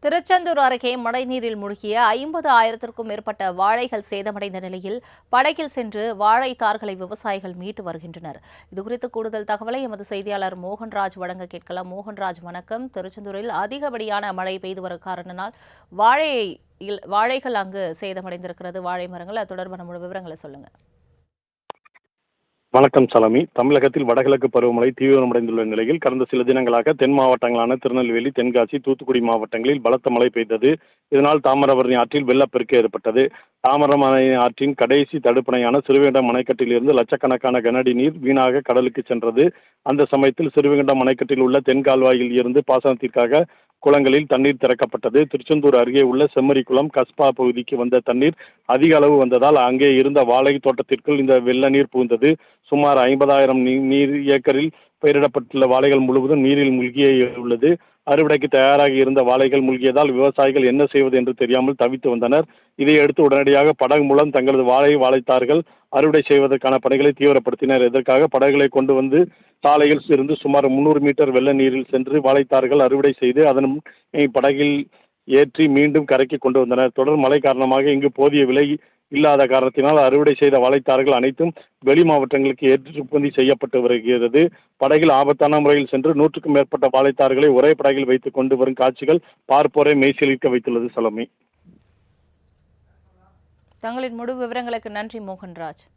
திருச்செந்தூர் அருகே மழைநீரில் மூழ்கிய 50,000க்கும் மேற்பட்ட வாழைகள் சேதமடைந்த நிலையில் படகில் சென்று வாழைத்தார்களை விவசாயிகள் மீட்டு வருகின்றனர். இதுகுறித்து கூடுதல் தகவலை எமது செய்தியாளர் மோகன்ராஜ் வழங்க கேட்கலாம். மோகன்ராஜ், வணக்கம். திருச்செந்தூரில் அதிகப்படியான மழை பெய்து வரும் காரணத்தினால் வாழைகள் அங்கு சேதமடைந்திருக்கிறது, வாழை மரங்கள். அது தொடர்பான முழு விவரங்களை சொல்லுங்க. வணக்கம் சலமி. தமிழகத்தில் வடகிழக்கு பருவமழை தீவிரமடைந்துள்ள நிலையில் கடந்த சில தினங்களாக தென் மாவட்டங்களான திருநெல்வேலி, தென்காசி, தூத்துக்குடி மாவட்டங்களில் பலத்த மழை பெய்தது. இதனால் தாமிரபரணி ஆற்றில் வெள்ளப்பெருக்கு ஏற்பட்டது. தாமிரபரணி ஆற்றின் கடைசி தடுப்பணையான சிறுவைகுண்டம் அணைக்கட்டில் இருந்து லட்சக்கணக்கான கனஅடி நீர் வீணாக கடலுக்கு சென்றது. அந்த சமயத்தில் சிறுவைகுண்டம் அணைக்கட்டில் உள்ள தென்கால்வாயில் இருந்து பாசனத்திற்காக குளங்களில் தண்ணீர் திறக்கப்பட்டது. திருச்செந்தூர் அருகே உள்ள செம்மறிக்குளம், கஸ்பா பகுதிக்கு வந்த தண்ணீர் அதிக அளவு வந்ததால் அங்கே இருந்த வாழை தோட்டத்திற்குள் இந்த வெள்ள நீர் புகுந்தது. சுமார் 50,000 நீர் ஏக்கரில் பயிரிடப்பட்டுள்ள வாழைகள் முழுவதும் நீரில் மூழ்கியே உள்ளது. அறுவடைக்கு தயாராகி இருந்த வாழைகள் மூழ்கியதால் விவசாயிகள் என்ன செய்வது என்று தெரியாமல் தவித்து வந்தனர். இதையடுத்து உடனடியாக படகு மூலம் தங்களது வாழைத்தார்கள் அறுவடை செய்வதற்கான பணிகளை தீவிரப்படுத்தினர். இதற்காக படகுகளை கொண்டு வந்து சாலையில் இருந்து சுமார் 300 மீட்டர் வெள்ள நீரில் சென்று வாழைத்தார்கள் அறுவடை செய்து அதன் படகில் ஏற்றி மீண்டும் கரைக்கு கொண்டு வந்தனர். தொடர் மழை காரணமாக இங்கு போதிய விலை இல்லாத காரணத்தினால் அறுவடை செய்த வாழைத்தார்கள் அனைத்தும் வெளி மாவட்டங்களுக்கு ஏற்றுமதி செய்யப்பட்டு வருகிறது. படகில் ஆபத்தான முறையில் சென்று 100க்கும் மேற்பட்ட வாழைத்தார்களை ஒரே படகில் வைத்துக் கொண்டு வரும் காட்சிகள் பார்ப்போரை மெய்சிலிர்க்க வைத்துள்ளது. சலமி. தங்களின் முழு விவரங்களுக்கு நன்றி மோகன்ராஜ்.